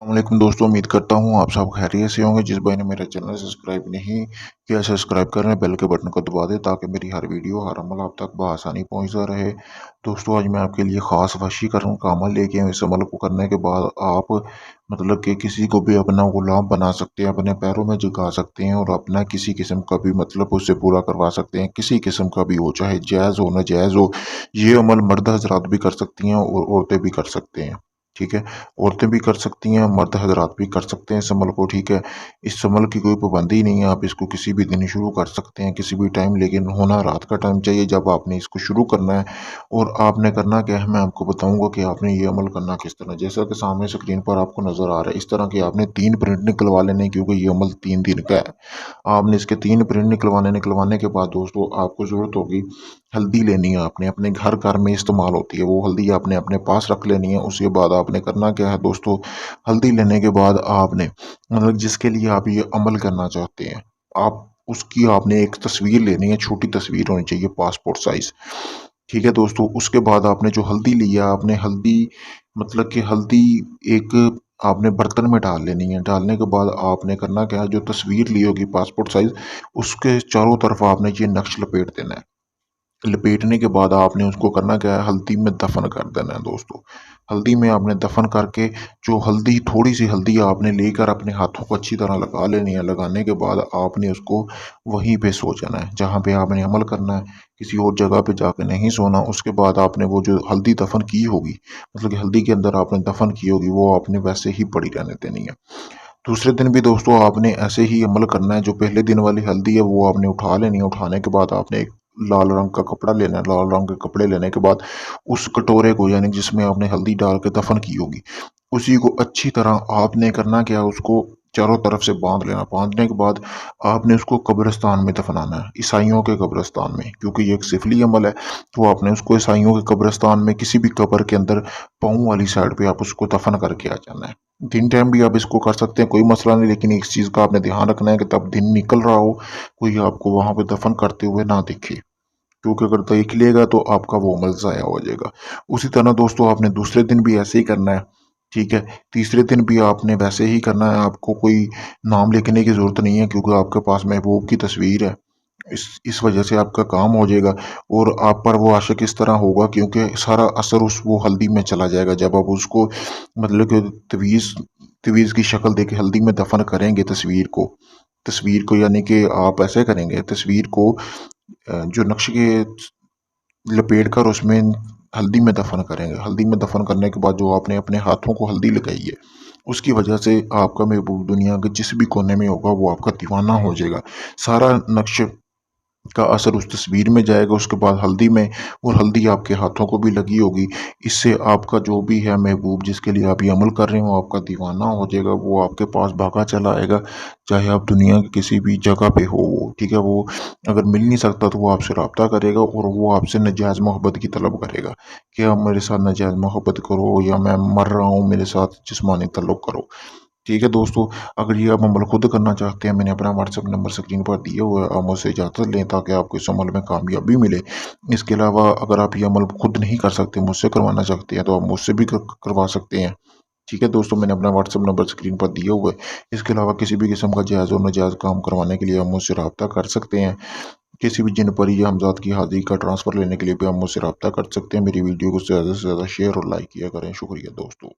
वालेकुम दोस्तों, उम्मीद करता हूँ आप सब खैरियत से होंगे। जिस भाई ने मेरा चैनल सब्सक्राइब नहीं किया, सब्सक्राइब करें, बेल के बटन को दबा दें ताकि मेरी हर वीडियो हर अमल आप तक बआसानी पहुँचता रहे। दोस्तों, आज मैं आपके लिए ख़ास वशीकरण का अमल लेके आया। इस अमल को करने के बाद आप मतलब कि किसी को भी अपना गुलाम बना सकते हैं, अपने पैरों में झुका सकते हैं और अपना किसी किस्म का भी मतलब उससे पूरा करवा सकते हैं, किसी किस्म का भी हो, चाहे जायज़ हो नाजायज़ हो। ये अमल मर्द हज़रात भी कर सकती हैं और औरतें भी कर सकते हैं। ठीक है, औरतें भी कर सकती हैं, मर्द हज़रात भी कर सकते हैं इस अमल को। ठीक है, इस अमल की कोई पाबंदी नहीं है, आप इसको किसी भी दिन शुरू कर सकते हैं, किसी भी टाइम, लेकिन होना रात का टाइम चाहिए जब आपने इसको शुरू करना है। और आपने करना क्या है, मैं आपको बताऊंगा कि आपने ये अमल करना किस तरह। जैसा कि सामने स्क्रीन पर आपको नज़र आ रहा है, इस तरह के आपने 3 प्रिंट निकलवा लेने हैं, क्योंकि ये अमल 3 दिन का है। आपने इसके 3 प्रिंट निकलवाने के बाद दोस्तों आपको ज़रूरत होगी हल्दी लेनी है। आपने अपने घर घर में इस्तेमाल होती है वो हल्दी, आपने अपने पास रख लेनी है। उसके बाद आपने करना क्या है दोस्तों, हल्दी लेने के बाद आपने मतलब जिसके लिए आप ये अमल करना चाहते हैं, आप उसकी आपने एक तस्वीर लेनी है, छोटी तस्वीर होनी चाहिए, पासपोर्ट साइज। ठीक है दोस्तों, उसके बाद आपने जो हल्दी लिया, आपने हल्दी मतलब कि हल्दी एक आपने बर्तन में डाल लेनी है। डालने के बाद आपने करना क्या है, जो तस्वीर ली होगी पासपोर्ट साइज, उसके चारों तरफ आपने ये नक्श लपेट देना है। लपेटने के बाद आपने उसको करना क्या है, हल्दी में दफन कर देना है दोस्तों। हल्दी में आपने दफन करके जो हल्दी, थोड़ी सी हल्दी आपने लेकर अपने हाथों को अच्छी तरह लगा लेनी है। लगाने के बाद आपने उसको वहीं पे सो जाना है जहाँ पे आपने अमल करना है, किसी और जगह पे जाके नहीं सोना। उसके बाद आपने वो जो हल्दी दफन की होगी, मतलब कि हल्दी के अंदर आपने दफन की होगी, वो आपने वैसे ही पड़ी रहने देनी है। दूसरे दिन भी दोस्तों आपने ऐसे ही अमल करना है। जो पहले दिन वाली हल्दी है वो आपने उठा लेनी है। उठाने के बाद आपने एक लाल रंग का कपड़ा लेना है। लाल रंग के कपड़े लेने के बाद उस कटोरे को, यानी जिसमें आपने हल्दी डाल के दफन की होगी, उसी को अच्छी तरह आपने करना क्या है, उसको चारों तरफ से बांध लेना। बांधने के बाद आपने उसको कब्रिस्तान में दफनाना है, ईसाइयों के कब्रिस्तान में, क्योंकि ये एक सिफली अमल है। तो आपने उसको ईसाइयों के कब्रिस्तान में किसी भी कब्र के अंदर पाँव वाली साइड पे आप उसको दफन करके आ जाना है। दिन टाइम भी आप इसको कर सकते हैं, कोई मसला नहीं, लेकिन एक चीज़ का आपने ध्यान रखना है कि तब दिन निकल रहा हो, कोई आपको वहां पे दफन करते हुए ना दिखे, क्योंकि अगर देख लेगा तो आपका वो अमल ज़ाया हो जाएगा। उसी तरह दोस्तों आपने दूसरे दिन भी ऐसे ही करना है। ठीक है, तीसरे दिन भी आपने वैसे ही करना है। आपको कोई नाम लिखने की ज़रूरत नहीं है, क्योंकि आपके पास महबूब की तस्वीर है। इस वजह से आपका काम हो जाएगा और आप पर वो आशिक इस तरह होगा, क्योंकि सारा असर उस वो हल्दी में चला जाएगा। जब आप उसको मतलब कि तवीज़ तवीज़ की शक्ल देके हल्दी में दफन करेंगे तस्वीर को यानी कि आप ऐसे करेंगे, तस्वीर को जो नक्शे के लपेट कर उसमें हल्दी में दफन करेंगे। हल्दी में दफन करने के बाद जो आपने अपने हाथों को हल्दी लगाई है, उसकी वजह से आपका महबूब दुनिया के जिस भी कोने में होगा वो आपका दीवाना हो जाएगा। सारा नक्श का असर उस तस्वीर में जाएगा, उसके बाद हल्दी में, और हल्दी आपके हाथों को भी लगी होगी। इससे आपका जो भी है महबूब जिसके लिए आप ये अमल कर रहे हो, आपका दीवाना हो जाएगा। वो आपके पास भागा चला आएगा, चाहे आप दुनिया की किसी भी जगह पे हो वो। ठीक है, वो अगर मिल नहीं सकता तो वो आपसे रब्ता करेगा और वो आपसे नजायज़ मोहब्बत की तलब करेगा कि आप मेरे साथ नजायज़ मोहब्बत करो, या मैं मर रहा हूँ मेरे साथ जिस्मानी ताल्लुक़ करो। ठीक है दोस्तों, अगर ये आप अमल खुद करना चाहते हैं, मैंने अपना व्हाट्सएप नंबर स्क्रीन पर दिया हुआ है, आप मुझसे इजाज़त लें ताकि आपको इस अमल में कामयाबी मिले। इसके अलावा अगर आप ये अमल खुद नहीं कर सकते, मुझसे करवाना चाहते हैं, तो आप मुझसे भी करवा सकते हैं। ठीक है दोस्तों, मैंने अपना व्हाट्सएप नंबर स्क्रीन पर दिया हुआ है। इसके अलावा किसी भी किस्म का जायज़ और नाजायज़ काम करवाने के लिए आप मुझसे रब्ता कर सकते हैं। किसी भी जिन परी या हमज़ाद की हाज़िरी का ट्रांसफ़र लेने के लिए भी आप मुझसे रब्ता कर सकते हैं। मेरी वीडियो को ज़्यादा से ज़्यादा शेयर और लाइक किया करें। शुक्रिया दोस्तों।